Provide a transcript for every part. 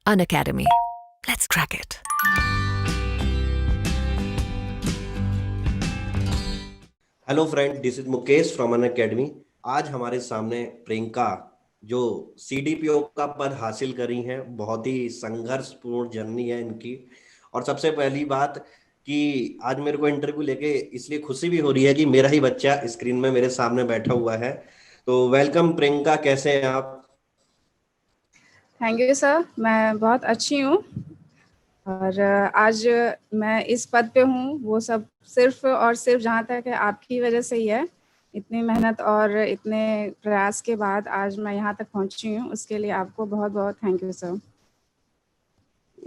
Unacademy. Let's crack it. Hello friend, this is Mukesh from Unacademy. आज हमारे सामने प्रियंका जो सीडीपीओ का पद हासिल करी हैं। बहुत ही संघर्षपूर्ण जर्नी है इनकी। और सबसे पहली बात कि आज मेरे को इंटरव्यू लेके इसलिए खुशी भी हो रही है कि मेरा ही बच्चा स्क्रीन में मेरे सामने बैठा हुआ है। तो वेलकम प्रियंका, कैसे हैं आप? थैंक यू सर, मैं बहुत अच्छी हूँ। और आज मैं इस पद पे हूँ, वो सब सिर्फ और सिर्फ जहाँ तक है आपकी वजह से ही है। इतनी मेहनत और इतने प्रयास के बाद आज मैं यहाँ तक पहुँची हूँ, उसके लिए आपको बहुत बहुत थैंक यू सर।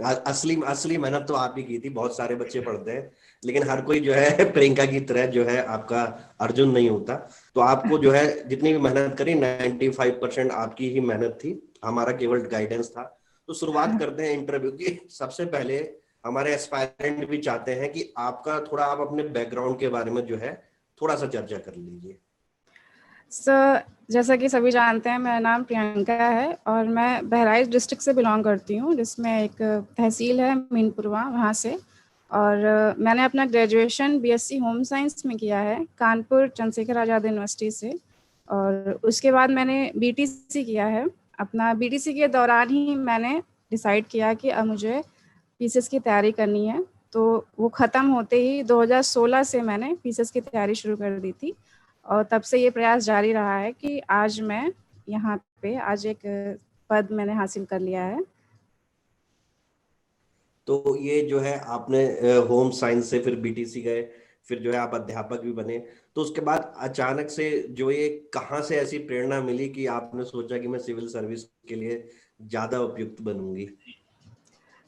असली असली मेहनत तो आप ही की थी। बहुत सारे बच्चे पढ़ते हैं लेकिन हर कोई जो है प्रियंका की तरह जो है आपका अर्जुन नहीं होता। तो आपको जो है जितनी भी मेहनत करी 95% आपकी ही मेहनत थी, हमारा केवल गाइडेंस था। तो शुरुआत करते हैं इंटरव्यू की। सबसे पहले हमारे एस्पायरेंट भी चाहते हैं कि आपका थोड़ा आप अपने बैकग्राउंड के बारे में जो है थोड़ा सा चर्चा कर लीजिए। सर, जैसा कि सभी जानते हैं, मेरा नाम प्रियंका है और मैं बहराइच डिस्ट्रिक्ट से बिलोंग करती हूँ, जिसमें एक तहसील है मीनपुरवा, वहाँ से। और मैंने अपना ग्रेजुएशन बीएससी होम साइंस में किया है कानपुर चंद्रशेखर आज़ाद यूनिवर्सिटी से। और उसके बाद मैंने बीटीसी किया है। अपना बीटीसी के दौरान ही मैंने डिसाइड किया कि अब मुझे पीसीएस की तैयारी करनी है। तो वो ख़त्म होते ही 2016 से मैंने पीसीएस की तैयारी शुरू कर दी थी और तब से ये प्रयास जारी रहा है कि आज मैं यहाँ पे आज एक पद मैंने हासिल कर लिया है। तो ये जो है आपने होम साइंस से फिर बीटीसी गए, फिर जो है आप अध्यापक भी बने। तो उसके बाद अचानक से जो ये कहाँ से ऐसी प्रेरणा मिली कि आपने सोचा कि मैं सिविल सर्विस के लिए ज्यादा उपयुक्त बनूंगी?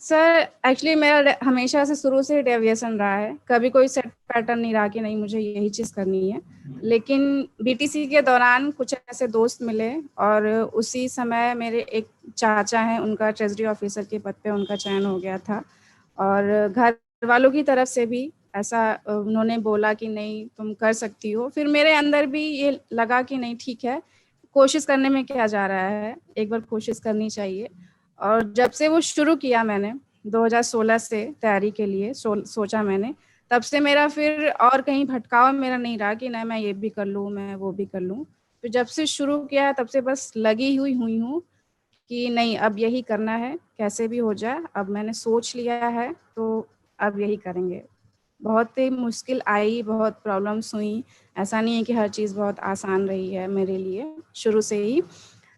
सर, एक्चुअली मेरा हमेशा से शुरू से डेविएशन रहा है। कभी कोई सेट पैटर्न नहीं रहा कि नहीं मुझे यही चीज़ करनी है। लेकिन बीटीसी के दौरान कुछ ऐसे दोस्त मिले और उसी समय मेरे एक चाचा हैं, उनका ट्रेजरी ऑफिसर के पद पे उनका चयन हो गया था। और घर वालों की तरफ से भी ऐसा उन्होंने बोला कि नहीं तुम कर सकती हो। फिर मेरे अंदर भी ये लगा कि नहीं ठीक है, कोशिश करने में क्या जा रहा है, एक बार कोशिश करनी चाहिए। और जब से वो शुरू किया मैंने 2016 से तैयारी के लिए सोचा मैंने, तब से मेरा फिर और कहीं भटकाव मेरा नहीं रहा कि ना मैं ये भी कर लूँ, मैं वो भी कर लूँ। फिर जब से शुरू किया तब से बस लगी हुई हूँ कि नहीं अब यही करना है, कैसे भी हो जाए। अब मैंने सोच लिया है तो अब यही करेंगे। बहुत ही मुश्किल आई, बहुत प्रॉब्लम्स हुई। ऐसा नहीं है कि हर चीज़ बहुत आसान रही है मेरे लिए शुरू से ही।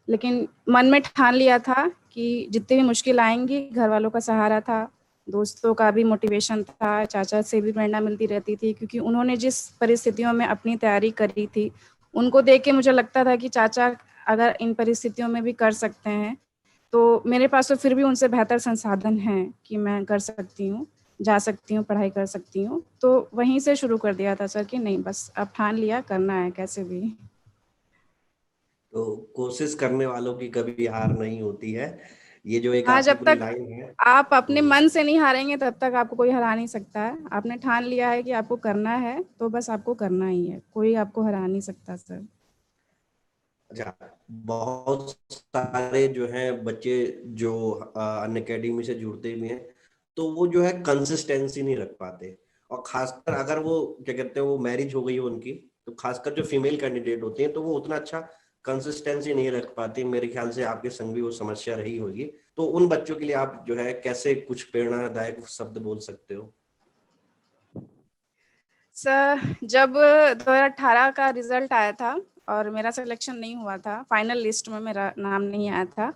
लेकिन मन में ठान लिया था कि जितनी भी मुश्किल आएँगी, घर वालों का सहारा था, दोस्तों का भी मोटिवेशन था, चाचा से भी प्रेरणा मिलती रहती थी क्योंकि उन्होंने जिस परिस्थितियों में अपनी तैयारी करी थी, उनको देख के मुझे लगता था कि चाचा अगर इन परिस्थितियों में भी कर सकते हैं, तो मेरे पास तो फिर भी उनसे बेहतर संसाधन हैं कि मैं कर सकती हूँ, जा सकती हूँ, पढ़ाई कर सकती हूँ। तो वहीं से शुरू कर दिया था सर कि नहीं बस अब ठान लिया, करना है कैसे भी। तो कोशिश करने वालों की कभी हार नहीं होती है, ये जो एक हाँ, आपकी जब पूरी तक लाइन है। आप अपने मन से नहीं हारेंगे तब तक आपको कोई हरा नहीं सकता है। आपने ठान लिया है कि आपको करना है तो बस आपको करना ही है, कोई आपको हरा नहीं सकता सर। अच्छा, बहुत सारे जो हैं बच्चे जो अन अकेडमी से जुड़ते भी हैं तो वो जो है कंसिस्टेंसी नहीं रख पाते। और खासकर अगर वो क्या कहते हैं वो मैरिज हो गई हो उनकी, तो खासकर जो फीमेल कैंडिडेट होती हैं तो वो उतना अच्छा कंसिस्टेंसी नहीं रख पाती। मेरे ख्याल से आपके संग भी वो समस्या रही होगी। तो उन बच्चों के लिए आप जो है कैसे कुछ प्रेरणादायक शब्द बोल सकते हो? सर, जब 2018 का रिजल्ट आया था और मेरा सिलेक्शन नहीं हुआ था, फाइनल लिस्ट में मेरा नाम नहीं आया था,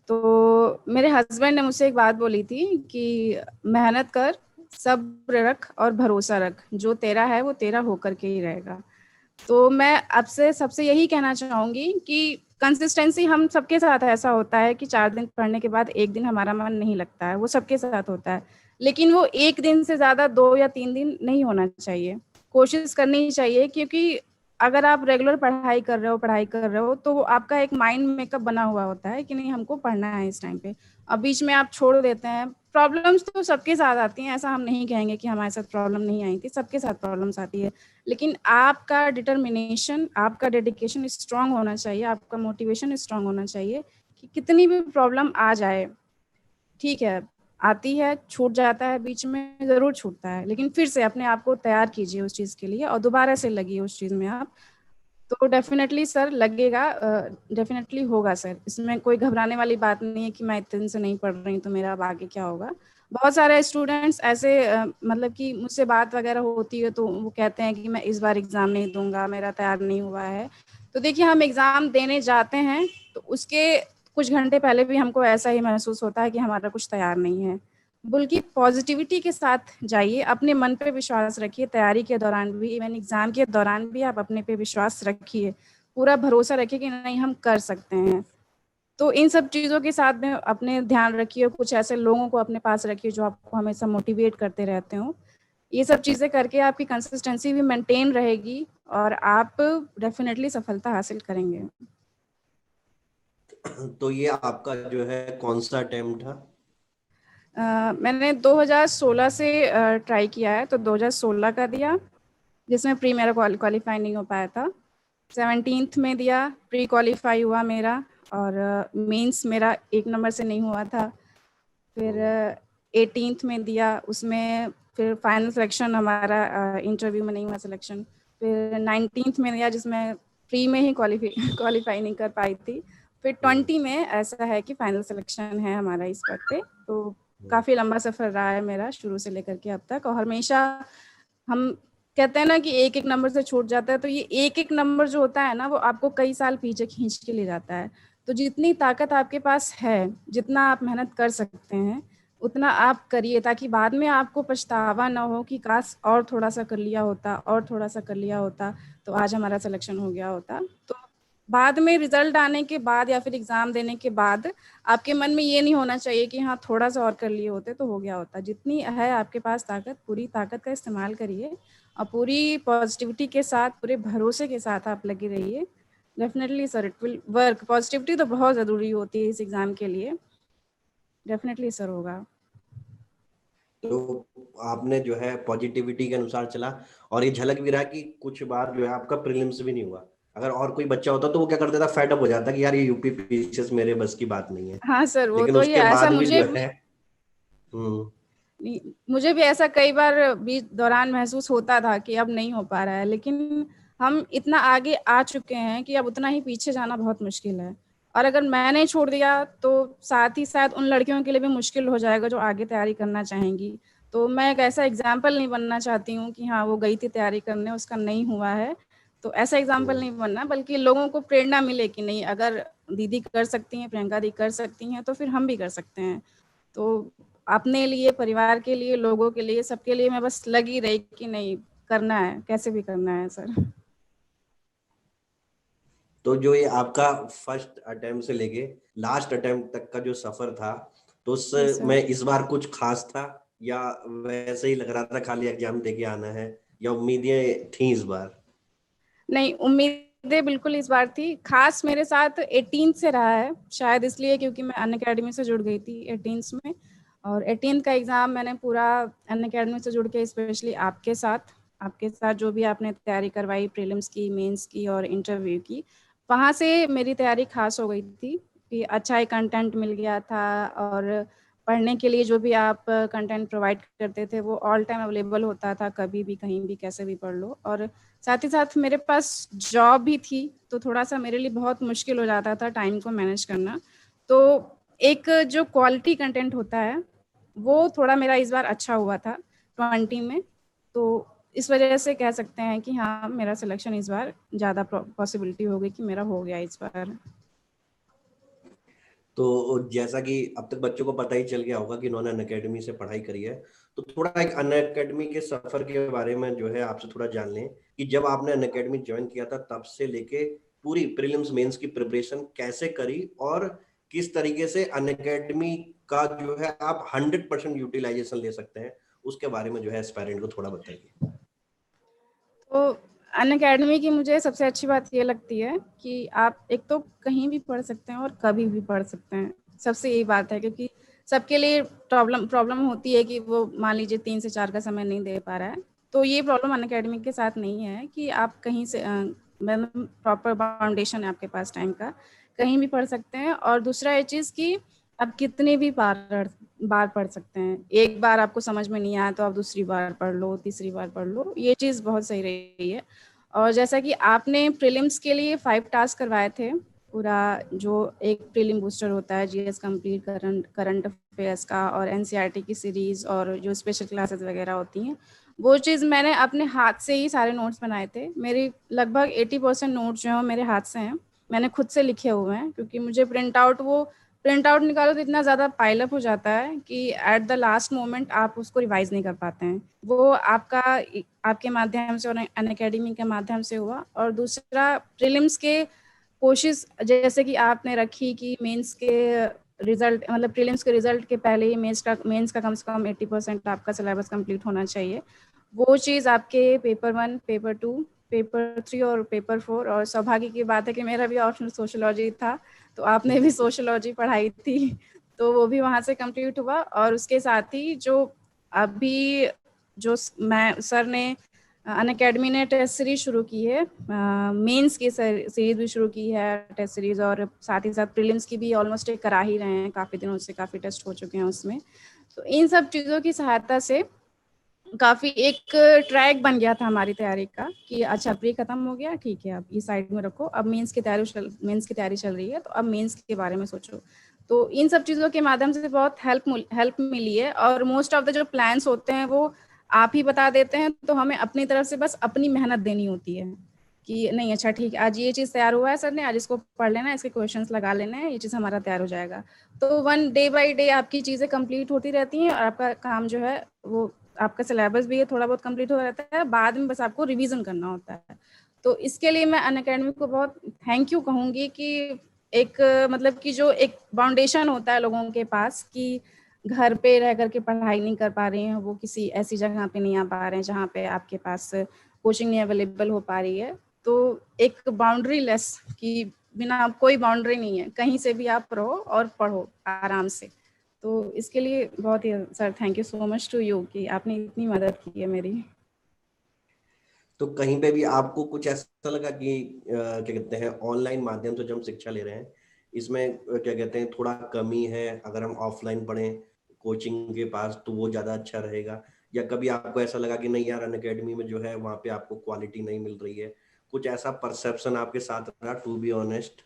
तो मेरे हस्बैंड ने मुझसे एक बात बोली थी कि मेहनत कर, सब्र रख और भरोसा रख, जो तेरा है वो तेरा होकर के ही रहेगा। तो मैं आपसे सबसे यही कहना चाहूँगी कि कंसिस्टेंसी हम सबके साथ ऐसा होता है कि 4 दिन पढ़ने के बाद 1 दिन हमारा मन नहीं लगता है, वो सबके साथ होता है। लेकिन वो 1 दिन से ज़्यादा 2 या 3 दिन नहीं होना चाहिए। कोशिश करनी चाहिए क्योंकि अगर आप रेगुलर पढ़ाई कर रहे हो तो आपका एक माइंड मेकअप बना हुआ होता है कि नहीं हमको पढ़ना है इस टाइम पे। अब बीच में आप छोड़ देते हैं। प्रॉब्लम्स तो सबके साथ आती हैं, ऐसा हम नहीं कहेंगे कि हमारे साथ प्रॉब्लम नहीं आई थी, सबके साथ प्रॉब्लम्स आती है। लेकिन आपका डिटर्मिनेशन, आपका डेडिकेशन स्ट्रांग होना चाहिए, आपका मोटिवेशन स्ट्रांग होना चाहिए कि कितनी भी प्रॉब्लम आ जाए, ठीक है, आती है, छूट जाता है, बीच में ज़रूर छूटता है, लेकिन फिर से अपने आप को तैयार कीजिए उस चीज़ के लिए और दोबारा से लगिए उस चीज़ में आप। तो डेफ़िनेटली सर लगेगा, डेफ़िनेटली होगा सर। इसमें कोई घबराने वाली बात नहीं है कि मैं इतने दिन से नहीं पढ़ रही हूँ, तो मेरा अब आगे क्या होगा। बहुत सारे स्टूडेंट्स ऐसे मतलब कि मुझसे बात वगैरह होती है, तो वो कहते हैं कि मैं इस बार एग्ज़ाम नहीं दूँगा, मेरा तैयार नहीं हुआ है। तो देखिए, हम एग्ज़ाम देने जाते हैं, तो उसके कुछ घंटे पहले भी हमको ऐसा ही महसूस होता है कि हमारा कुछ तैयार नहीं है। बल्कि पॉज़िटिविटी के साथ जाइए, अपने मन पे विश्वास रखिए, तैयारी के दौरान भी, इवन एग्ज़ाम के दौरान भी आप अपने पे विश्वास रखिए। पूरा भरोसा रखिए कि नहीं, हम कर सकते हैं। तो इन सब चीज़ों के साथ में अपने ध्यान रखिए, कुछ ऐसे लोगों को अपने पास रखिए जो आपको हमेशा मोटिवेट करते रहते हों। ये सब चीज़ें करके आपकी कंसिस्टेंसी भी मेंटेन रहेगी और आप डेफ़िनेटली सफलता हासिल करेंगे। तो ये आपका जो है कौन सा अटेम्प्ट था? मैंने 2016 से ट्राई किया है, तो 2016 का दिया, जिसमें प्री मेरा क्वालीफाई नहीं हो पाया था। 17th में दिया, प्री क्वालीफाई हुआ मेरा, और मेंस मेरा 1 नंबर से नहीं हुआ था। फिर 18th में दिया, उसमें फिर फाइनल सिलेक्शन हमारा इंटरव्यू में नहीं हुआ सिलेक्शन। फिर 19th में दिया, जिसमें प्री में ही क्वालीफाई नहीं कर पाई थी। फिर 20 में ऐसा है कि फाइनल सिलेक्शन है हमारा इस बार पे। तो काफ़ी लंबा सफ़र रहा है मेरा शुरू से लेकर के अब तक, और हमेशा हम कहते हैं ना कि एक-एक नंबर से छूट जाता है, तो ये एक-एक नंबर जो होता है ना, वो आपको कई साल पीछे खींच के ले जाता है। तो जितनी ताकत आपके पास है, जितना आप मेहनत कर सकते हैं, उतना आप करिए, ताकि बाद में आपको पछतावा ना हो कि काश और थोड़ा-सा कर लिया होता, और थोड़ा-सा कर लिया होता, तो आज हमारा सिलेक्शन हो गया होता। तो बाद में रिज़ल्ट आने के बाद या फिर एग्ज़ाम देने के बाद आपके मन में ये नहीं होना चाहिए कि हाँ, थोड़ा-सा और कर लिए होते तो हो गया होता। जितनी है आपके पास ताकत, पूरी ताकत का इस्तेमाल करिए और पूरी पॉज़िटिविटी के साथ, पूरे भरोसे के साथ आप लगे रहिए। Definitely sir it will work. Positivity तो बहुत ज़रूरी होती है इस एग्ज़ाम के लिए। डेफ़िनेटली सर होगा। तो आपने जो है पॉजिटिविटी के अनुसार चला, और ये झलक भी रहा कि कुछ बार जो है आपका प्रीलिम्स भी नहीं हुआ। अगर और कोई बच्चा होता तो वो क्या कर देता, फेड अप हो जाता कि यार ये यूपी पीसीएस मेरे बस की बात नहीं है। हाँ सर, वो लेकिन तो ये उसके ऐसा बाद भी मुझे जो भी है हम्म नहीं, मुझे भी ऐसा कई बार बीच दौरान महसूस होता था कि अब नहीं हो पा रहा है, लेकिन हम इतना आगे आ चुके हैं कि अब उतना ही पीछे जाना बहुत मुश्किल है। और अगर मैंने छोड़ दिया तो साथ ही साथ उन लड़कियों के लिए भी मुश्किल हो जाएगा जो आगे तैयारी करना चाहेंगी। तो मैं एक ऐसा एग्जाम्पल नहीं बनना चाहती हूँ कि हाँ, वो गई थी तैयारी करने, उसका नहीं हुआ है। तो ऐसा एग्जाम्पल नहीं बनना, बल्कि लोगों को प्रेरणा मिले कि नहीं, अगर दीदी कर सकती हैं, प्रियंका दी कर सकती हैं, तो फिर हम भी कर सकते हैं। तो अपने लिए, परिवार के लिए, लोगों के लिए, सबके लिए मैं बस लगी रही कि नहीं, करना है, कैसे भी करना है सर। तो जो ये आपका फर्स्ट अटेम्प्ट से लेके लास्ट अटेम्प्ट तक का जो सफर था, तो जी उसमें सर। इस बार कुछ खास था, या वैसे ही लग रहा था खाली एग्जाम दे के आना है, या उम्मीदें थी इस बार? नहीं, उम्मीदें बिल्कुल इस बार थी। खास मेरे साथ 18 से रहा है, शायद इसलिए क्योंकि मैं अनअकैडमी से जुड़ गई थी 18 में, और 18 का एग्ज़ाम मैंने पूरा अनअकैडमी से जुड़ के, स्पेशली आपके साथ जो भी आपने तैयारी करवाई प्रीलिम्स की, मेंस की और इंटरव्यू की, वहाँ से मेरी तैयारी खास हो गई थी कि अच्छा एक कंटेंट मिल गया था, और पढ़ने के लिए जो भी आप कंटेंट प्रोवाइड करते थे वो ऑल टाइम अवेलेबल होता था, कभी भी, कहीं भी, कैसे भी पढ़ लो। और साथ ही साथ मेरे पास जॉब भी थी, तो थोड़ा-सा मेरे लिए बहुत मुश्किल हो जाता था टाइम को मैनेज करना। तो एक जो क्वालिटी कंटेंट होता है, वो थोड़ा मेरा इस बार अच्छा हुआ था 20 में। तो इस वजह से कह सकते हैं कि हाँ, मेरा सिलेक्शन इस बार ज़्यादा पॉसिबिलिटी हो गई कि मेरा हो गया इस बार। तो जैसा कि अब तक बच्चों को पता ही चल गया होगा कि इन्होंने अनअकैडमी से पढ़ाई करी है, तो थोड़ा एक अनअकैडमी के सफर के बारे में जो है आपसे थोड़ा जान लें कि जब आपने अनअकैडमी ज्वाइन किया था तब से लेके पूरी प्रीलिम्स मेंस की प्रिपरेशन कैसे करी, और किस तरीके से अनअकैडमी का जो है आप 100% यूटिलाइजेशन ले सकते हैं, उसके बारे में जो है एस्पायरेंट को थोड़ा बताइए। तो अनअकैडमी की मुझे सबसे अच्छी बात ये लगती है कि आप एक तो कहीं भी पढ़ सकते हैं और कभी भी पढ़ सकते हैं। सबसे यही बात है, क्योंकि सबके लिए प्रॉब्लम प्रॉब्लम होती है कि वो मान लीजिए 3 से 4 का समय नहीं दे पा रहा है। तो ये प्रॉब्लम अनअकैडमी के साथ नहीं है कि आप कहीं से मतलब प्रॉपर फाउंडेशन है आपके पास टाइम का, कहीं भी पढ़ सकते हैं। और दूसरा ये चीज़ कि आप कितने भी बार बार पढ़ सकते हैं। एक बार आपको समझ में नहीं आया तो आप दूसरी बार पढ़ लो, तीसरी बार पढ़ लो, ये चीज़ बहुत सही रही है। और जैसा कि आपने प्रीलिम्स के लिए 5 टास्क करवाए थे, पूरा जो एक प्रीलिम बूस्टर होता है, जीएस कंप्लीट, करंट अफेयर्स का, और एनसीईआरटी की सीरीज, और जो स्पेशल क्लासेस वगैरह होती हैं, वो चीज़ मैंने अपने हाथ से ही सारे नोट्स बनाए थे। मेरी लगभग 80% नोट्स जो हैं मेरे हाथ से हैं, मैंने खुद से लिखे हुए हैं, क्योंकि मुझे प्रिंट आउट निकालो तो इतना ज़्यादा पाइलअप हो जाता है कि एट द लास्ट मोमेंट आप उसको रिवाइज नहीं कर पाते हैं। वो आपके माध्यम से और अनअकैडमी के माध्यम से हुआ। और दूसरा, प्रीलिम्स के कोशिश जैसे कि आपने रखी कि मेंस के रिजल्ट, मतलब प्रीलिम्स के रिजल्ट के पहले ही मेंस का कम से कम 80% आपका सिलेबस कंप्लीट होना चाहिए। वो चीज़ आपके पेपर 1, पेपर 2, पेपर 3 और पेपर 4, और सौभाग्य की बात है कि मेरा भी ऑप्शनल सोशियोलॉजी था, तो आपने भी सोशियोलॉजी पढ़ाई थी, तो वो भी वहाँ से कंप्लीट हुआ। और उसके साथ ही जो अभी जो मैं सर ने अनअकैडमी ने टेस्ट सीरीज शुरू की है, मेंस की सीरीज भी शुरू की है टेस्ट सीरीज, और साथ ही साथ प्रीलिम्स की भी ऑलमोस्ट एक करा ही रहे हैं, काफ़ी दिनों से काफ़ी टेस्ट हो चुके हैं उसमें। तो इन सब चीज़ों की सहायता से काफ़ी एक ट्रैक बन गया था हमारी तैयारी का कि अच्छा प्री खत्म हो गया, ठीक है, अब ये साइड में रखो, अब मेंस की तैयारी चल रही है, तो अब मेंस के बारे में सोचो। तो इन सब चीज़ों के माध्यम से बहुत हेल्प मिली है। और मोस्ट ऑफ द जो प्लान्स होते हैं वो आप ही बता देते हैं, तो हमें अपनी तरफ से बस अपनी मेहनत देनी होती है कि नहीं, अच्छा ठीक है, आज ये चीज़ तैयार हुआ है सर ने, आज इसको पढ़ लेना है, इसके क्वेश्चंस लगा लेना है, ये चीज़ हमारा तैयार हो जाएगा। तो वन डे बाय डे आपकी चीज़ें कंप्लीट होती रहती हैं, और आपका काम जो है वो, आपका सिलेबस भी थोड़ा बहुत कंप्लीट हो रहता है, बाद में बस आपको रिवीजन करना होता है। तो इसके लिए मैं अनअकैडमी को बहुत थैंक यू कहूँगी कि एक मतलब कि जो एक फाउंडेशन होता है लोगों के पास कि घर पे रह करके पढ़ाई नहीं कर पा रहे हैं, वो किसी ऐसी जगह पे नहीं आ पा रहे हैं जहाँ पे आपके पास कोचिंग नहीं अवेलेबल हो पा रही है, तो एक बाउंड्री लेस कि बिना कोई बाउंड्री नहीं है, कहीं से भी आप रहो और पढ़ो आराम से। तो इसके लिए बहुत ही sir thank you so much to you कि आपने इतनी मदद की है मेरी। तो कहीं पे भी आपको कुछ ऐसा लगा कि क्या कहते हैं, ऑनलाइन माध्यम से जो हम शिक्षा ले रहे हैं, इसमें क्या कहते हैं, थोड़ा कमी है, अगर हम ऑफलाइन पढ़ें कोचिंग के पास तो वो ज़्यादा अच्छा रहेगा? या कभी आपको ऐसा लगा कि नहीं यार, अनअकैडमी में जो है वहाँ पे आपको क्वालिटी नहीं मिल रही है? कुछ ऐसा परसेप्शन आपके साथ रहा, टू बी ऑनेस्ट?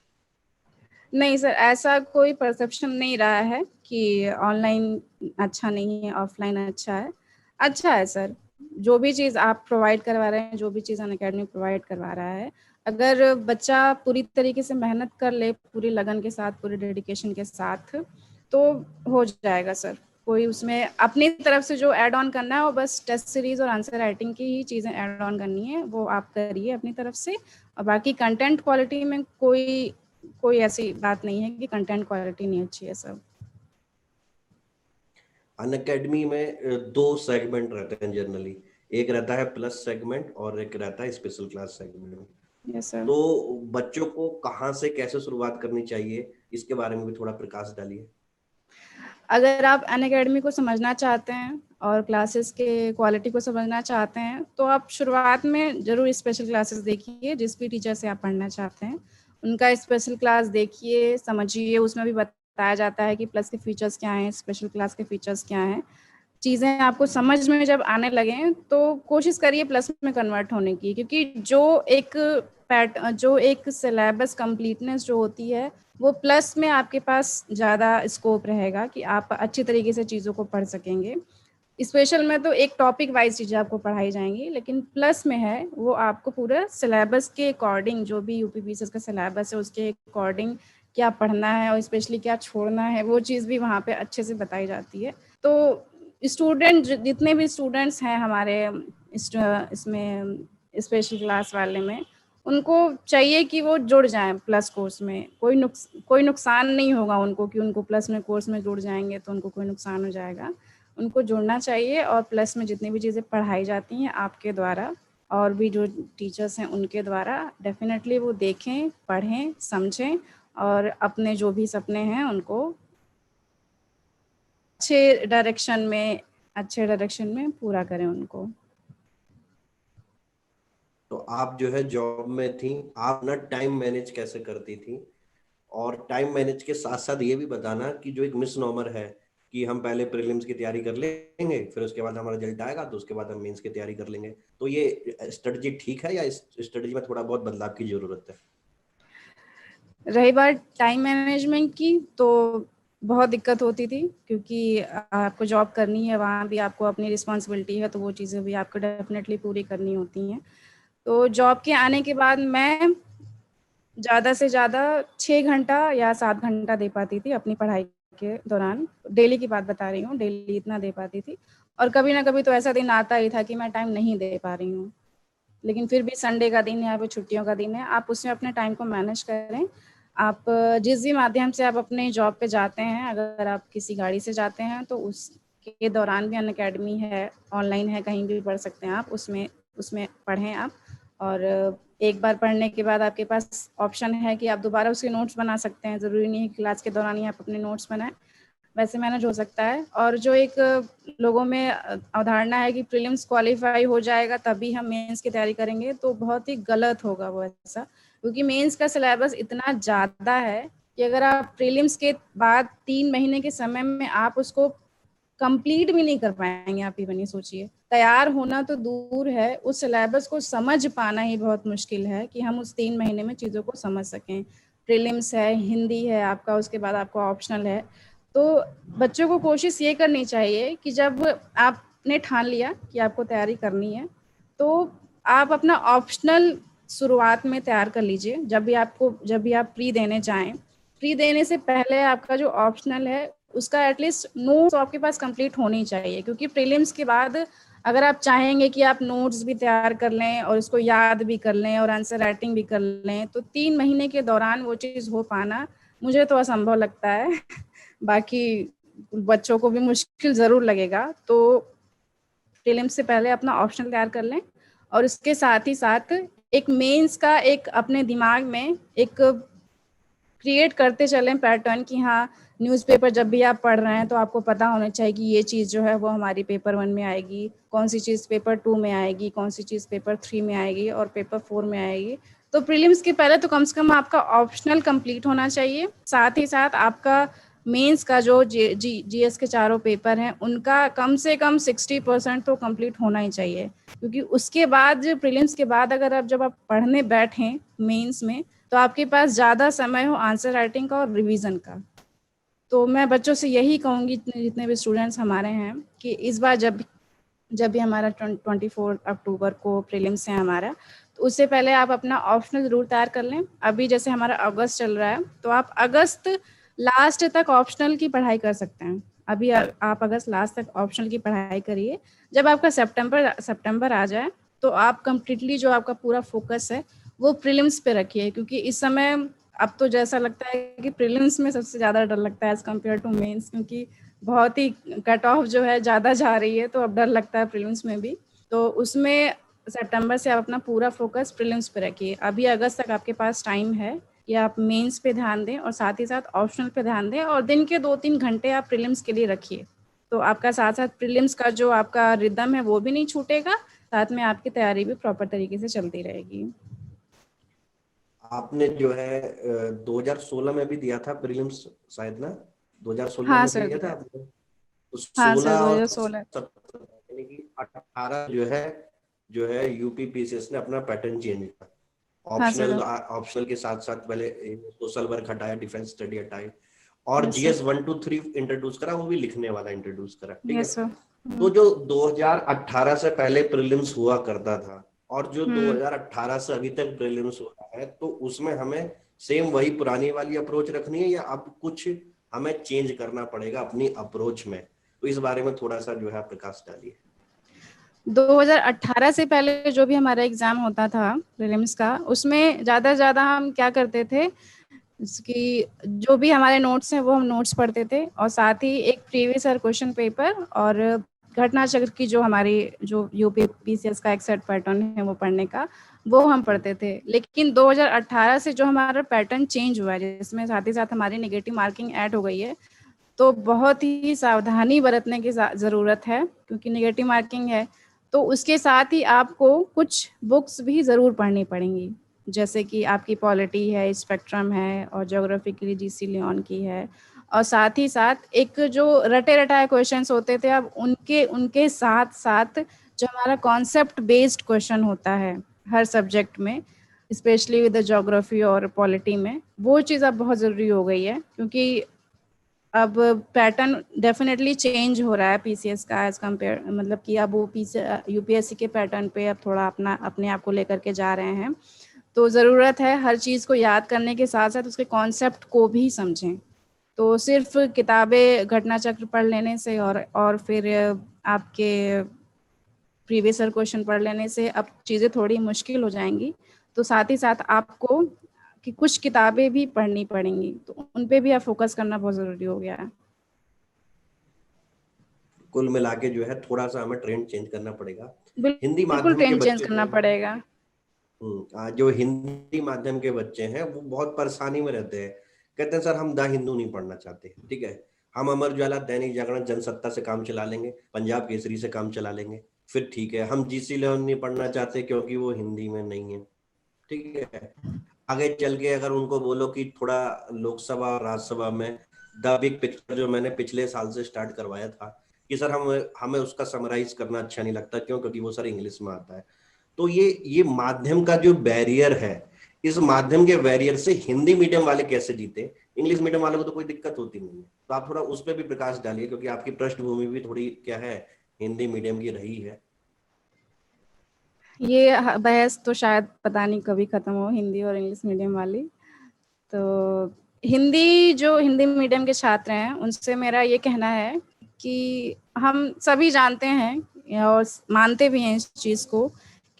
नहीं सर, ऐसा कोई परसेप्शन नहीं रहा है कि ऑनलाइन अच्छा नहीं है, ऑफलाइन अच्छा है। अच्छा है सर, जो भी चीज़ आप प्रोवाइड करवा रहे हैं, जो भी चीज़ अनअकैडमी प्रोवाइड करवा रहा है, अगर बच्चा पूरी तरीके से मेहनत कर ले, पूरी लगन के साथ, पूरे डेडिकेशन के साथ, तो हो जाएगा सर। कोई उसमें अपनी तरफ से जो ऐड ऑन करना है वो बस टेस्ट सीरीज और आंसर राइटिंग की ही चीज़ें ऐड ऑन करनी है, वो आप करिए अपनी तरफ से। और बाकी कंटेंट क्वालिटी में कोई ऐसी बात नहीं है कि कंटेंट क्वालिटी नहीं अच्छी है सर। अनअकैडमी में दो सेगमेंट रहते हैं जनरली, एक रहता है प्लस सेगमेंट और एक रहता है special class segment. Yes sir. तो बच्चों को कहाँ से कैसे शुरुआत करनी चाहिए, इसके बारे में भी थोड़ा प्रकाश डालिए। अगर आप अनअकैडमी को समझना चाहते हैं और क्लासेस के क्वालिटी को समझना चाहते हैं, तो आप शुरुआत में ज़रूर स्पेशल क्लासेस देखिए, जिस भी टीचर से आप पढ़ना चाहते हैं उनका स्पेशल क्लास देखिए, समझिए। उसमें भी बताया जाता है कि प्लस के फीचर्स क्या हैं, स्पेशल क्लास के फीचर्स क्या हैं। चीज़ें आपको समझ में जब आने लगें तो कोशिश करिए प्लस में कन्वर्ट होने की, क्योंकि जो एक सिलेबस कंप्लीटनेस जो होती है, वो प्लस में आपके पास ज़्यादा स्कोप रहेगा कि आप अच्छी तरीके से चीज़ों को पढ़ सकेंगे। स्पेशल में तो एक टॉपिक वाइज चीज़ें आपको पढ़ाई जाएंगी, लेकिन प्लस में है वो आपको पूरा सिलेबस के अकॉर्डिंग, जो भी यूपीपीसीएस का सिलेबस है उसके अकॉर्डिंग क्या पढ़ना है और स्पेशली क्या छोड़ना है, वो चीज़ भी वहाँ पे अच्छे से बताई जाती है। तो स्टूडेंट, जितने भी स्टूडेंट्स हैं हमारे इसमें स्पेशल क्लास वाले में, उनको चाहिए कि वो जुड़ जाएं प्लस कोर्स में। कोई नुकसान नहीं होगा उनको कि उनको प्लस में कोर्स में जुड़ जाएंगे तो उनको कोई नुकसान हो जाएगा। उनको जुड़ना चाहिए और प्लस में जितनी भी चीज़ें पढ़ाई जाती हैं आपके द्वारा और भी जो टीचर्स हैं उनके द्वारा, डेफिनेटली वो देखें, पढ़ें, समझें और अपने जो भी सपने हैं उनको अच्छे डायरेक्शन में पूरा करें उनको। तो आप जो है जॉब में थी, आप ना टाइम मैनेज कैसे करती थी? और टाइम मैनेज के साथ साथ ये भी बताना कि जो एक मिसनॉमर है कि हम पहले प्रीलिम्स की तैयारी कर लेंगे, फिर उसके बाद हमारा रिजल्ट आएगा तो उसके बाद हम मेंस की तैयारी कर लेंगे। तो ये स्ट्रेटजी ठीक है या इस स्ट्रेटजी में थोड़ा बहुत बदलाव की जरूरत है? रही बात टाइम मैनेजमेंट की, तो बहुत दिक्कत होती थी, क्योंकि आपको जॉब करनी है, वहाँ भी आपको अपनी रिस्पॉन्सिबिलिटी है, तो वो चीज़ें भी आपको डेफिनेटली पूरी करनी होती हैं। तो जॉब के आने के बाद मैं ज़्यादा से ज़्यादा 6 घंटा या 7 घंटा दे पाती थी अपनी पढ़ाई के दौरान। डेली की बात बता रही हूँ, डेली इतना दे पाती थी। और कभी ना कभी तो ऐसा दिन आता ही था कि मैं टाइम नहीं दे पा रही हूँ। लेकिन फिर भी संडे का दिन है या फिर छुट्टियों का दिन है, आप उसमें अपने टाइम को मैनेज करें। आप जिस भी माध्यम से आप अपने जॉब पे जाते हैं, अगर आप किसी गाड़ी से जाते हैं तो उसके दौरान भी अनअकैडमी है, ऑनलाइन है, कहीं भी पढ़ सकते हैं आप, उसमें उसमें पढ़ें आप। और एक बार पढ़ने के बाद आपके पास ऑप्शन है कि आप दोबारा उसके नोट्स बना सकते हैं। ज़रूरी नहीं है कि क्लास के दौरान ही आप अपने नोट्स बनाएं, वैसे मैनेज हो सकता है। और जो एक लोगों में अवधारणा है कि प्रीलिम्स क्वालिफाई हो जाएगा तभी हम मेंस की तैयारी करेंगे, तो बहुत ही गलत होगा वो ऐसा, क्योंकि मेंस का सिलेबस इतना ज़्यादा है कि अगर आप प्रीलिम्स के बाद 3 महीने के समय में आप उसको कंप्लीट भी नहीं कर पाएंगे। आप ही बनी सोचिए, तैयार होना तो दूर है, उस सिलेबस को समझ पाना ही बहुत मुश्किल है कि हम उस 3 महीने में चीज़ों को समझ सकें। प्रीलिम्स है, हिंदी है आपका, उसके बाद आपका ऑप्शनल है। तो बच्चों को कोशिश ये करनी चाहिए कि जब आपने ठान लिया कि आपको तैयारी करनी है, तो आप अपना ऑप्शनल शुरुआत में तैयार कर लीजिए। जब भी आप प्री देने जाएं, प्री देने से पहले आपका जो ऑप्शनल है उसका एटलीस्ट नोट्स आपके पास कंप्लीट होनी चाहिए, क्योंकि प्रीलिम्स के बाद अगर आप चाहेंगे कि आप नोट्स भी तैयार कर लें और उसको याद भी कर लें और आंसर राइटिंग भी कर लें, तो 3 महीने के दौरान वो चीज़ हो पाना मुझे तो असंभव लगता है। बाकी बच्चों को भी मुश्किल ज़रूर लगेगा। तो प्रीलिम्स से पहले अपना ऑप्शनल तैयार कर लें और उसके साथ ही साथ एक मेंस का एक अपने दिमाग में एक क्रिएट करते चलें पैटर्न कि हाँ, न्यूज़पेपर जब भी आप पढ़ रहे हैं तो आपको पता होना चाहिए कि ये चीज़ जो है वो हमारी पेपर 1 में आएगी, कौन सी चीज़ पेपर 2 में आएगी, कौन सी चीज़ पेपर 3 में आएगी और पेपर 4 में आएगी। तो प्रीलिम्स के पहले तो कम से कम आपका ऑप्शनल कंप्लीट होना चाहिए। साथ ही साथ आपका मेंस का जो जीएस के चारों पेपर हैं उनका कम से कम 60% तो कंप्लीट होना ही चाहिए, क्योंकि उसके बाद प्रीलिम्स के बाद अगर जब आप पढ़ने बैठें मेंस में, तो आपके पास ज़्यादा समय हो आंसर राइटिंग का और रिवीजन का। तो मैं बच्चों से यही कहूँगी, जितने भी स्टूडेंट्स हमारे हैं, कि इस बार जब भी हमारा 24 अक्टूबर को प्रीलिम्स है हमारा, तो उससे पहले आप अपना ऑप्शनल ज़रूर तैयार कर लें। अभी जैसे हमारा अगस्त चल रहा है, तो आप अगस्त लास्ट तक ऑप्शनल की पढ़ाई कर सकते हैं। अभी आप अगस्त लास्ट तक ऑप्शनल की पढ़ाई करिए। जब आपका सितंबर आ जाए, तो आप कम्प्लीटली जो आपका पूरा फोकस है वो प्रीलिम्स पे रखिए, क्योंकि इस समय अब तो जैसा लगता है कि प्रीलिम्स में सबसे ज़्यादा डर लगता है एज़ कम्पेयर टू मेंस, क्योंकि बहुत ही कट ऑफ जो है ज़्यादा जा रही है, तो अब डर लगता है प्रीलिम्स में भी। तो उसमें सितंबर से आप अपना पूरा फोकस प्रीलिम्स पे रखिए। अभी अगस्त तक आपके पास टाइम है कि आप मेंस पे ध्यान दें और साथ ही साथ ऑप्शनल पे ध्यान दें, और दिन के 2-3 घंटे आप प्रीलिम्स के लिए रखिए। तो आपका साथ साथ प्रीलिम्स का जो आपका रिदम है वो भी नहीं छूटेगा, साथ में आपकी तैयारी भी प्रॉपर तरीके से चलती रहेगी। आपने जो है 2016 में भी दिया था प्रीलिम्स शायद ना? 2016 हाँ में सर, दिया था दिया। आपने? तो हाँ सर, 16 और 2016। 17 यानी कि 18 जो है यूपी पीसीएस ने अपना पैटर्न चेंज किया। हाँ सर। ऑप्शनल के साथ साथ पहले सोशल वर्क हटाया, डिफेंस स्टडी हटाए, और यस सर। जीएस 1 2 3 इंट्रोड्यूस करा, वो भी लिखने वाला इंट्रोड्यूस करा, ठीक है। Yes sir. तो जो 2018 से पहले प्रीलिम्स हुआ करता था और जो 2018 से अभी तक प्रीलिम्स हो रहा है, तो उसमें हमें सेम वही पुरानी वाली अप्रोच रखनी है या अब कुछ हमें चेंज करना पड़ेगा अपनी अप्रोच में? तो इस बारे में थोड़ा सा जो है प्रकाश डालिए। 2018 से पहले जो भी हमारा एग्जाम होता था प्रीलिम्स का, उसमें ज़्यादा से ज़्यादा हम क्या करते थे कि जो भी हमारे नोट्स हैं वो हम नोट्स पढ़ते थे, और साथ ही एक प्रीवियस ईयर क्वेश्चन पेपर और घटना चक्र की जो हमारी जो यूपी पीसीएस का एक सेट पैटर्न है वो पढ़ने का, वो हम पढ़ते थे। लेकिन 2018 से जो हमारा पैटर्न चेंज हुआ है, जिसमें साथ ही साथ हमारी नेगेटिव मार्किंग ऐड हो गई है, तो बहुत ही सावधानी बरतने की ज़रूरत है, क्योंकि नेगेटिव मार्किंग है। तो उसके साथ ही आपको कुछ बुक्स भी ज़रूर पढ़नी पड़ेंगी, जैसे कि आपकी पॉलिटी है, स्पेक्ट्रम है, और ज्योग्राफी के लिए जीसी लियोन की है, और साथ ही साथ एक जो रटे रटाए क्वेश्चंस होते थे, अब उनके उनके साथ साथ जो हमारा कॉन्सेप्ट बेस्ड क्वेश्चन होता है हर सब्जेक्ट में, स्पेशली विद ज्योग्राफी और पॉलिटी में, वो चीज़ अब बहुत ज़रूरी हो गई है, क्योंकि अब पैटर्न डेफिनेटली चेंज हो रहा है पीसीएस का एज कम्पेयर, मतलब कि अब वो यूपीएससी के पैटर्न पे अब थोड़ा अपने आप को लेकर के जा रहे हैं। तो ज़रूरत है हर चीज़ को याद करने के साथ साथ उसके कॉन्सेप्ट को भी समझें। तो सिर्फ किताबें घटना चक्र पढ़ लेने से और फिर आपके प्रीवियस ईयर क्वेश्चन पढ़ लेने से अब चीज़ें थोड़ी मुश्किल हो जाएंगी। तो साथ ही साथ आपको कि कुछ किताबें भी पढ़नी पड़ेंगी, तो उन पे भी आप फोकस करना बहुत ज़रूरी हो गया है। कुल मिला के जो है थोड़ा सा हमें ट्रेंड चेंज करना पड़ेगा। हिंदी बिल्कुल माध्यम के ट्रेंड चेंज बच्चे करना जो पड़ेगा। जो हिंदी माध्यम के बच्चे हैं वो बहुत परेशानी में रहते हैं। कहते हैं सर हम द हिंदू नहीं पढ़ना चाहते, ठीक है, हम अमर उजाला, दैनिक जागरण, जनसत्ता से काम चला लेंगे, पंजाब केसरी से काम चला लेंगे, फिर ठीक है हम GC11 नहीं पढ़ना चाहते क्योंकि वो हिंदी में नहीं है, ठीक है। आगे चल के अगर उनको बोलो कि थोड़ा लोकसभा और राज्यसभा में द बिग पिक्चर जो मैंने पिछले साल से स्टार्ट करवाया था कि सर हमें उसका समराइज करना अच्छा नहीं लगता, क्यों, क्योंकि वो सर इंग्लिश में आता है। तो ये माध्यम का जो बैरियर है, इस माध्यम के बैरियर से हिंदी मीडियम वाले कैसे जीते, इंग्लिश मीडियम वालों को तो कोई दिक्कत होती नहीं है। तो आप थोड़ा उस पर भी प्रकाश डालिए, क्योंकि आपकी पृष्ठभूमि भी थोड़ी क्या है, हिंदी मीडियम की रही है। ये बहस तो शायद पता नहीं कभी खत्म हो, हिंदी और इंग्लिश मीडियम वाली। तो हिंदी मीडियम के छात्र हैं उनसे मेरा ये कहना है कि हम सभी जानते हैं और मानते भी हैं इस चीज़ को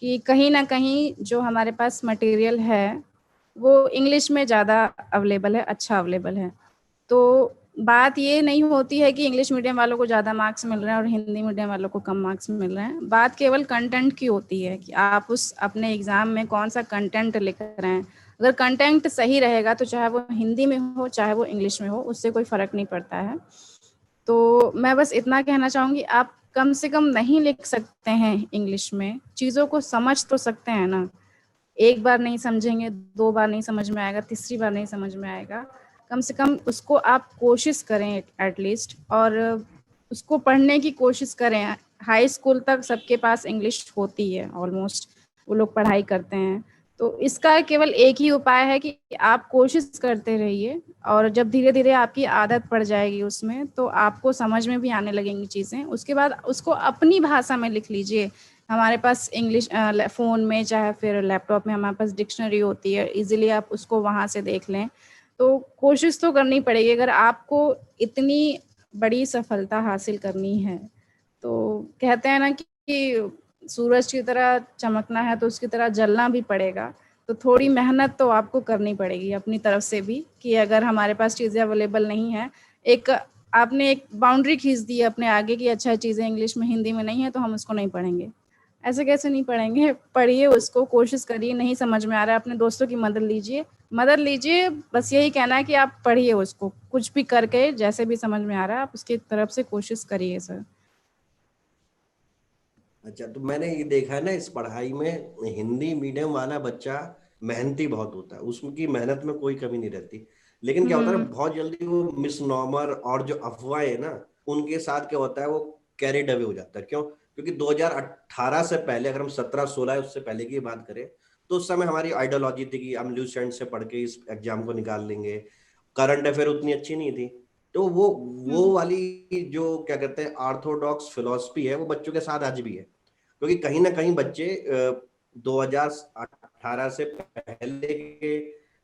कि कहीं ना कहीं जो हमारे पास मटेरियल है वो इंग्लिश में ज़्यादा अवेलेबल है, अच्छा अवेलेबल है। तो बात ये नहीं होती है कि इंग्लिश मीडियम वालों को ज़्यादा मार्क्स मिल रहे हैं और हिंदी मीडियम वालों को कम मार्क्स मिल रहे हैं। बात केवल कंटेंट की होती है कि आप उस अपने एग्ज़ाम में कौन सा कंटेंट लिख रहे हैं। अगर कंटेंट सही रहेगा तो चाहे वो हिंदी में हो चाहे वो इंग्लिश में हो, उससे कोई फ़र्क नहीं पड़ता है। तो मैं बस इतना कहना चाहूँगी, आप कम से कम नहीं लिख सकते हैं इंग्लिश में, चीज़ों को समझ तो सकते हैं ना। एक बार नहीं समझेंगे, 2 बार नहीं समझ में आएगा, तीसरी बार नहीं समझ में आएगा। कम से कम उसको आप कोशिश करें एटलीस्ट, और उसको पढ़ने की कोशिश करें। हाई स्कूल तक सबके पास इंग्लिश होती है ऑलमोस्ट, वो लोग पढ़ाई करते हैं। तो इसका केवल एक ही उपाय है कि आप कोशिश करते रहिए, और जब धीरे धीरे आपकी आदत पड़ जाएगी उसमें तो आपको समझ में भी आने लगेंगी चीज़ें। उसके बाद उसको अपनी भाषा में लिख लीजिए। हमारे पास इंग्लिश फ़ोन में चाहे फिर लैपटॉप में हमारे पास डिक्शनरी होती है, इजीली आप उसको वहाँ से देख लें। तो कोशिश तो करनी पड़ेगी अगर आपको इतनी बड़ी सफलता हासिल करनी है। तो कहते हैं ना कि सूरज की तरह चमकना है तो उसकी तरह जलना भी पड़ेगा। तो थोड़ी मेहनत तो आपको करनी पड़ेगी अपनी तरफ से भी, कि अगर हमारे पास चीज़ें अवेलेबल नहीं है, आपने एक बाउंड्री खींच दी है अपने आगे की अच्छा चीज़ें इंग्लिश में हिंदी में नहीं है तो हम उसको नहीं पढ़ेंगे। ऐसे कैसे नहीं पढ़ेंगे? पढ़िए उसको, कोशिश करिए। नहीं समझ में आ रहा है अपने दोस्तों की मदद लीजिए। बस यही कहना है कि आप पढ़िए उसको, कुछ भी करके जैसे भी समझ में आ रहा है आप उसकी तरफ से कोशिश करिए सर। अच्छा, तो मैंने ये देखा है ना, इस पढ़ाई में हिंदी मीडियम वाला बच्चा मेहनती बहुत होता है, उसकी मेहनत में कोई कमी नहीं रहती। लेकिन क्या होता है ना, बहुत जल्दी वो मिसनॉमर और जो अफवाह है ना, उनके साथ क्या होता है, वो कैरिड अवे हो जाता है। क्यों? क्योंकि 2018 से पहले, अगर हम 17-16 उससे पहले की बात करें, तो उस समय हमारी आइडियोलॉजी थी कि हम लूसेंट से पढ़ के इस एग्जाम को निकाल लेंगे। करंट अफेयर उतनी अच्छी नहीं थी। तो वो वाली जो क्या कहते हैं ऑर्थोडॉक्स फिलॉसफी है, वो बच्चों के साथ आज भी है। क्योंकि कहीं ना कहीं बच्चे 2018 से पहले के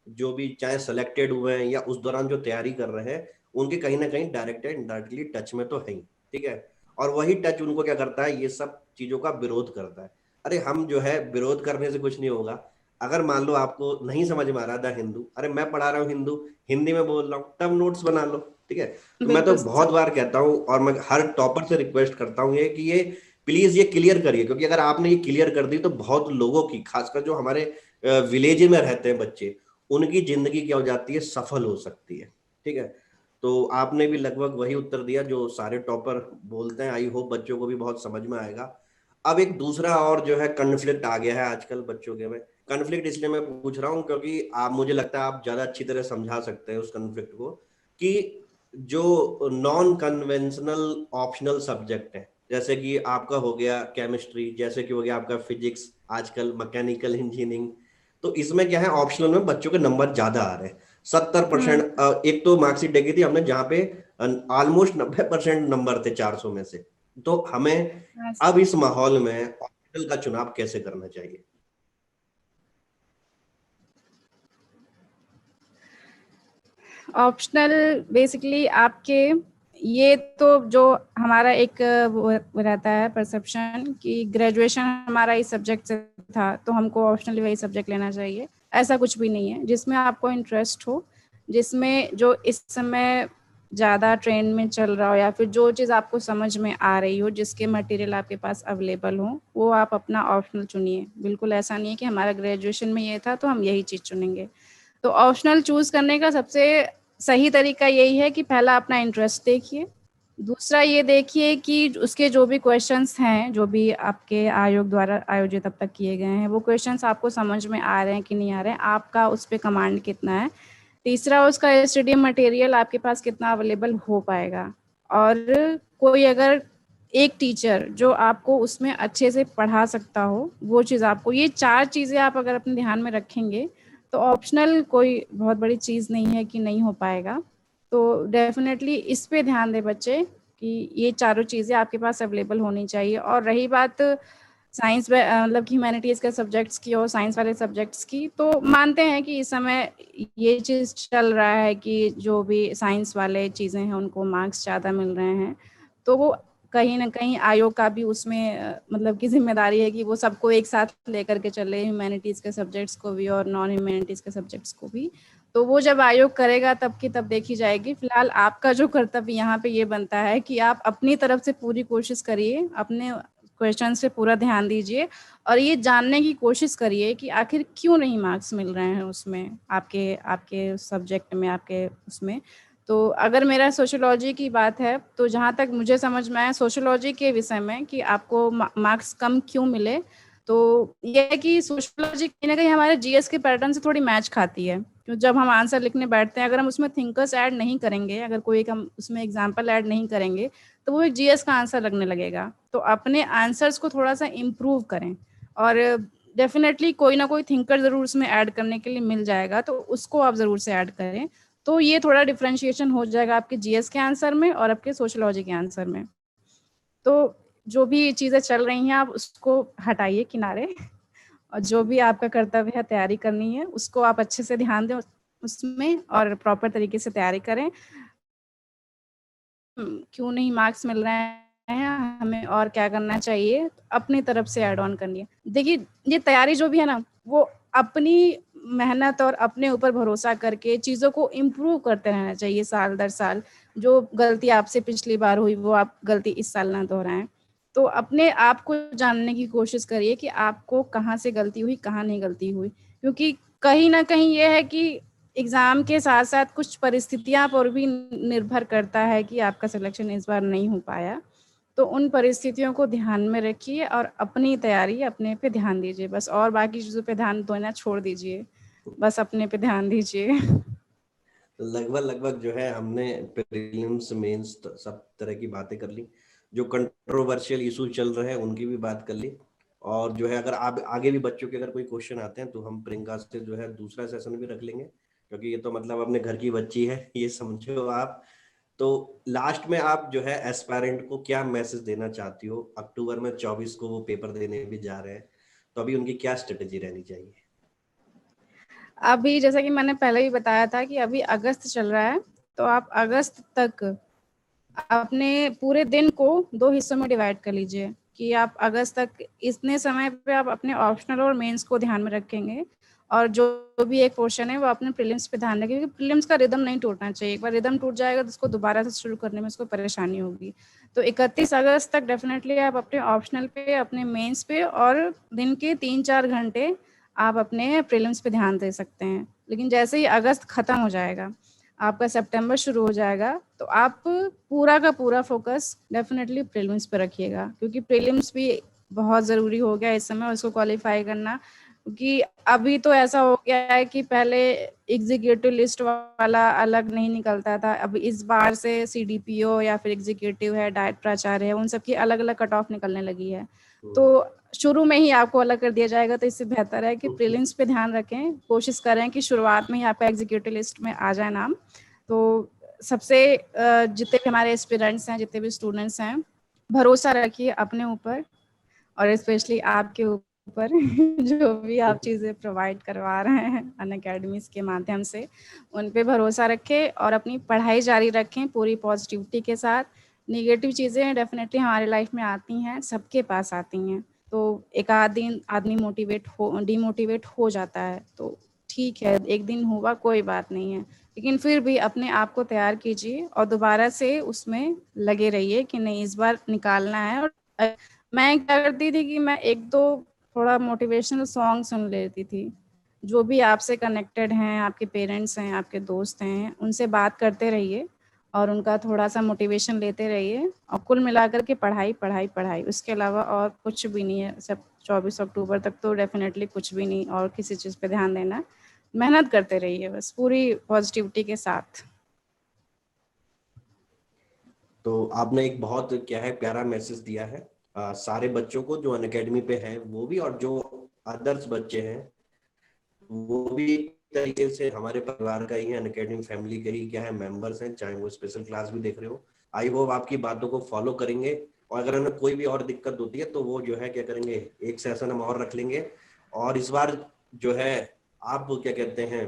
जो भी चाहे सेलेक्टेड हुए हैं या उस दौरान जो तैयारी कर रहे हैं, उनके कहीं ना कहीं डायरेक्ट एंड इनडायरेक्टली टच में तो है ही, ठीक है। और वही टच उनको क्या करता है, ये सब चीजों का विरोध करता है। अरे हम जो है विरोध करने से कुछ नहीं होगा। अगर मान लो आपको नहीं समझ में आ रहा था हिंदू, अरे मैं पढ़ा रहा हूँ हिंदू, हिंदी में बोल रहा हूँ, तब नोट्स बना लो, ठीक है। तो मैं तो बिल्कुल बहुत सर। बार कहता हूँ और मैं हर टॉपर से रिक्वेस्ट करता हूँ ये कि ये प्लीज ये क्लियर करिए, क्योंकि अगर आपने ये क्लियर कर दी तो बहुत लोगों की, खासकर जो हमारे विलेज में रहते हैं बच्चे, उनकी जिंदगी क्या हो जाती है, सफल हो सकती है, ठीक है। तो आपने भी लगभग वही उत्तर दिया जो सारे टॉपर बोलते हैं। आई होप बच्चों को भी बहुत समझ में आएगा। अब एक दूसरा और जो है कन्फ्लिक्ट आ गया है आजकल बच्चों के में। कन्फ्लिक्ट इसलिए मैं पूछ रहा हूँ क्योंकि आप, मुझे लगता है आप ज्यादा अच्छी तरह समझा सकते हैं उस कन्फ्लिक्ट को, कि जो नॉन कन्वेंशनल ऑप्शनल सब्जेक्ट है, जैसे कि आपका हो गया केमिस्ट्री, जैसे कि हो गया आपका फिजिक्स, आजकल मैकेनिकल इंजीनियरिंग, तो इसमें क्या है, ऑप्शनल में बच्चों के नंबर ज्यादा आ रहे हैं। 70%, एक तो मार्कशीट देखी थी हमने जहाँ पे ऑलमोस्ट 90% नंबर थे 400 में से। तो हमें अब इस माहौल में ऑप्शनल का चुनाव कैसे करना चाहिए? ऑप्शनल बेसिकली आपके, ये तो जो हमारा एक वो रहता है परसेप्शन कि ग्रेजुएशन हमारा इस सब्जेक्ट से था तो हमको ऑप्शनली वही सब्जेक्ट लेना चाहिए। ऐसा कुछ भी नहीं है। जिसमें आपको इंटरेस्ट हो, जिसमें जो इस समय ज़्यादा ट्रेंड में चल रहा हो, या फिर जो चीज़ आपको समझ में आ रही हो, जिसके मटेरियल आपके पास अवेलेबल हो, वो आप अपना ऑप्शनल चुनिए। बिल्कुल ऐसा नहीं है कि हमारा ग्रेजुएशन में ये था तो हम यही चीज़ चुनेंगे। तो ऑप्शनल चूज़ करने का सबसे सही तरीका यही है कि पहला अपना इंटरेस्ट देखिए, दूसरा ये देखिए कि उसके जो भी क्वेश्चंस हैं, जो भी आपके आयोग द्वारा आयोजित अब तक किए गए हैं, वो क्वेश्चंस आपको समझ में आ रहे हैं कि नहीं आ रहे हैं, आपका उस पे कमांड कितना है। तीसरा, उसका स्टडी मटेरियल आपके पास कितना अवेलेबल हो पाएगा, और कोई अगर एक टीचर जो आपको उसमें अच्छे से पढ़ा सकता हो, वो चीज़ आपको, ये 4 चीज़ें आप अगर अपने ध्यान में रखेंगे तो ऑप्शनल कोई बहुत बड़ी चीज़ नहीं है कि नहीं हो पाएगा। तो डेफ़िनेटली इस पे ध्यान दें बच्चे कि ये चारों चीज़ें आपके पास अवेलेबल होनी चाहिए। और रही बात साइंस मतलब कि ह्यूमैनिटीज़ के सब्जेक्ट्स की और साइंस वाले सब्जेक्ट्स की, तो मानते हैं कि इस समय ये चीज़ चल रहा है कि जो भी साइंस वाले चीज़ें हैं उनको मार्क्स ज़्यादा मिल रहे हैं। तो वो कहीं न कहीं आयोग का भी उसमें मतलब की ज़िम्मेदारी है कि वो सबको एक साथ लेकर के चले, ह्यूमैनिटीज़ के सब्जेक्ट्स को भी और नॉन ह्यूमैनिटीज़ के सब्जेक्ट्स को भी। तो वो जब आयोग करेगा तब की तब देखी जाएगी। फिलहाल आपका जो कर्तव्य यहाँ पे ये बनता है कि आप अपनी तरफ से पूरी कोशिश करिए, अपने क्वेश्चंस पे पूरा ध्यान दीजिए और ये जानने की कोशिश करिए कि आखिर क्यों नहीं मार्क्स मिल रहे हैं उसमें, आपके आपके सब्जेक्ट में, आपके उसमें। तो अगर मेरा सोशियोलॉजी की बात है, तो जहाँ तक मुझे समझ में आया सोशियोलॉजी के विषय में कि आपको मार्क्स कम क्यों मिले, तो ये है कि सोशियोलॉजी कहीं न कहीं हमारे जीएस के पैटर्न से थोड़ी मैच खाती है। तो जब हम आंसर लिखने बैठते हैं, अगर हम उसमें थिंकर्स ऐड नहीं करेंगे, अगर कोई एक हम उसमें एग्जाम्पल ऐड नहीं करेंगे, तो वो एक जीएस का आंसर लगने लगेगा। तो अपने आंसर्स को थोड़ा-सा इम्प्रूव करें और डेफ़िनेटली कोई ना कोई थिंकर ज़रूर उसमें ऐड करने के लिए मिल जाएगा, तो उसको आप ज़रूर से ऐड करें। तो ये थोड़ा डिफरेंशिएशन हो जाएगा आपके जीएस के आंसर में और आपके सोशियोलॉजी के आंसर में। तो जो भी चीज़ें चल रही हैं, आप उसको हटाइए किनारे और जो भी आपका कर्तव्य है, तैयारी करनी है, उसको आप अच्छे से ध्यान दें उसमें और प्रॉपर तरीके से तैयारी करें। क्यों नहीं मार्क्स मिल रहे हैं, हमें और क्या करना चाहिए, अपनी तरफ से ऐड ऑन करनी है। देखिए, ये तैयारी जो भी है ना, वो अपनी मेहनत और अपने ऊपर भरोसा करके चीज़ों को इम्प्रूव करते रहना चाहिए साल दर साल। जो गलती आपसे पिछली बार हुई, वो आप गलती इस साल ना दोहराएँ। तो अपने आप को जानने की कोशिश करिए कि आपको कहाँ से गलती हुई, कहाँ नहीं गलती हुई। क्योंकि कहीं न कहीं ये है कि एग्ज़ाम के साथ-साथ कुछ परिस्थितियाँ पर भी निर्भर करता है कि आपका सिलेक्शन इस बार नहीं हो पाया। तो उन परिस्थितियों को ध्यान में रखिए और अपनी तैयारी अपने पे ध्यान दीजिए बस, और बाकी चीज़ों पे ध्यान देना छोड़ दीजिए। बस अपने पे ध्यान दीजिए। लगभग लगभग जो है हमने प्रीलिम्स मेंस सब तरह की बातें कर ली, जो कंट्रोवर्शियल इशू चल रहे हैं उनकी भी बात कर ली, और जो है अगर आप आगे भी बच्चों के अगर कोई क्वेश्चन आते हैं तो हम प्रियंका से जो है दूसरा सेशन भी रख लेंगे, क्योंकि ये तो मतलब अपने घर की बच्ची है, ये समझो आप। तो लास्ट में आप जो है एस्पायरेंट को क्या मैसेज देना चाहती हो? अक्टूबर में 24 को वो पेपर देने भी जा रहे हैं, तो अभी उनकी क्या स्ट्रेटेजी रहनी चाहिए? अभी जैसा कि मैंने पहले भी बताया था कि अभी अगस्त चल रहा है, तो आप अगस्त तक अपने पूरे दिन को 2 हिस्सों में डिवाइड कर लीजिए कि आप अगस्त तक इतने समय पे आप अपने ऑप्शनल और मेंस को ध्यान में रखेंगे और जो भी एक पोर्शन है वो अपने प्रीलिम्स पे ध्यान रखेंगे, क्योंकि प्रीलिम्स का रिदम नहीं टूटना चाहिए। एक बार रिदम टूट जाएगा तो उसको दोबारा से शुरू करने में उसको परेशानी होगी। तो 31 अगस्त तक डेफिनेटली आप अपने ऑप्शनल पे, अपने मेंस पे और दिन के 3-4 घंटे आप अपने प्रीलिम्स पे ध्यान दे सकते हैं। लेकिन जैसे ही अगस्त खत्म हो जाएगा, आपका सितंबर शुरू हो जाएगा, तो आप पूरा का पूरा फोकस डेफिनेटली प्रीलिम्स पे रखिएगा, क्योंकि प्रीलिम्स भी बहुत ज़रूरी हो गया इस समय, उसको क्वालिफाई करना क्योंकि अभी तो ऐसा हो गया है कि पहले एग्जीक्यूटिव लिस्ट वाला अलग नहीं निकलता था, अब इस बार से सीडीपीओ या फिर एग्जीक्यूटिव है, डाइट प्राचार्य है, उन सबकी अलग अलग कट ऑफ निकलने लगी है। तो शुरू में ही आपको अलग कर दिया जाएगा, तो इससे बेहतर है कि प्रीलिम्स पे ध्यान रखें, कोशिश करें कि शुरुआत में ही आपका एग्जीक्यूटिव लिस्ट में आ जाए नाम। तो सबसे जितने भी हमारे एस्पिरेंट्स हैं, जितने भी स्टूडेंट्स हैं, भरोसा रखिए अपने ऊपर और स्पेशली आपके ऊपर जो भी आप चीज़ें प्रोवाइड करवा रहे हैं अनअकैडमीज के माध्यम से, उन पे भरोसा रखें और अपनी पढ़ाई जारी रखें पूरी पॉजिटिविटी के साथ। नेगेटिव चीज़ें डेफिनेटली हमारे लाइफ में आती हैं, सबके पास आती हैं, तो एक आध दिन आदमी डिमोटिवेट हो जाता है, तो ठीक है, एक दिन हुआ, कोई बात नहीं है, लेकिन फिर भी अपने आप को तैयार कीजिए और दोबारा से उसमें लगे रहिए कि नहीं, इस बार निकालना है। और मैं क्या करती थी कि मैं एक दो थोड़ा मोटिवेशनल सॉन्ग सुन लेती थी, जो भी आपसे कनेक्टेड हैं, आपके पेरेंट्स हैं, आपके दोस्त हैं, उनसे बात करते रहिए और उनका थोड़ा सा मोटिवेशन लेते रहिए और कुल मिलाकर के पढ़ाई पढ़ाई पढ़ाई, उसके अलावा और कुछ भी नहीं है। सब 24 अक्टूबर तक तो डेफिनेटली कुछ भी नहीं और किसी चीज़ पे ध्यान देना, मेहनत करते रहिए बस पूरी पॉजिटिविटी के साथ। तो आपने एक बहुत क्या है प्यारा मैसेज दिया है सारे बच्चों को जो अनअकैडमी पे हैं वो भी, और जो अदर्स बच्चे हैं वो भी एक तरीके से हमारे परिवार का ही है, अनअकैडमी फैमिली के ही क्या है मेंबर्स हैं, चाहे वो स्पेशल क्लास भी देख रहे हो। आई होप आपकी बातों को फॉलो करेंगे, और अगर हमें कोई भी और दिक्कत होती है तो वो जो है क्या करेंगे, एक सेशन हम और रख लेंगे। और इस बार जो है आप क्या कहते हैं,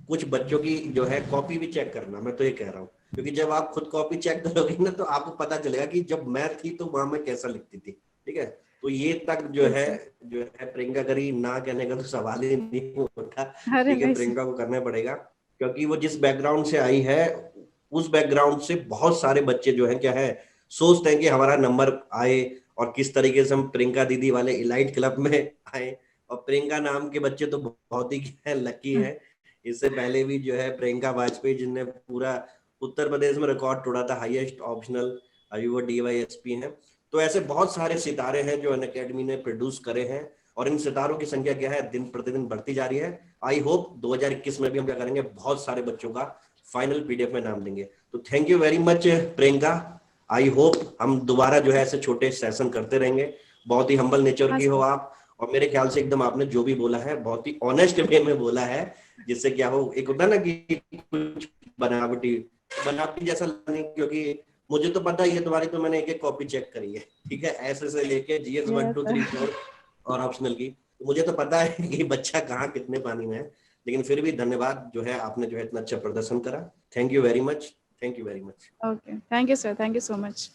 कुछ बच्चों की जो है कॉपी भी चेक करना, मैं तो ये कह रहा हूँ, क्योंकि जब आप खुद कॉपी चेक करोगे ना तो आपको पता चलेगा कि जब मैं थी तो वहां मैं कैसा लिखती थी। ठीक है, तो ये तक जो है प्रियंका करी ना कहने का तो सवाल ही नहीं होता। अरे ठीक है, नहीं सर। प्रियंका को करना पड़ेगा, क्योंकि वो जिस बैकग्राउंड से आई है उस बैकग्राउंड से बहुत सारे बच्चे जो है क्या है सोचते हैं कि हमारा नंबर आए, और किस तरीके से हम प्रियंका दीदी वाले इलाइट क्लब में आए। और प्रियंका नाम के बच्चे तो बहुत ही लकी है। इससे पहले भी जो है प्रियंका वाजपेयी जिनने पूरा उत्तर प्रदेश में रिकॉर्ड तोड़ा था, हाईएस्ट ऑप्शनल, अभी वो DYSP हैं। तो ऐसे बहुत सारे सितारे हैं जो अनअकैडमी ने प्रोड्यूस करे हैं, और इन सितारों की संख्या क्या है दिन प्रतिदिन बढ़ती जा रही है। आई होप 2021 में भी हम क्या करेंगे, बहुत सारे बच्चों का फाइनल PDF में नाम देंगे। तो thank you very much Priyanka. I hope हम दोबारा जो है ऐसे छोटे सेशन करते रहेंगे। बहुत ही हम्बल नेचर की हो आप, और मेरे ख्याल से एकदम आपने जो भी बोला है बहुत ही ऑनेस्ट वे में बोला है, जिससे क्या हो, एक होता ना कि कुछ बनावटी बनावटी जैसा नहीं, क्योंकि मुझे तो पता ही है तुम्हारी, तो मैंने एक एक कॉपी चेक करी है। ठीक है, ऐसे से लेके GS 1 2 3 4 और ऑप्शनल की, तो मुझे तो पता है कि बच्चा कहाँ कितने पानी में है। लेकिन फिर भी धन्यवाद जो है, आपने जो है इतना अच्छा प्रदर्शन करा। Thank you very much, thank you very much. Okay, thank you sir, thank you so much.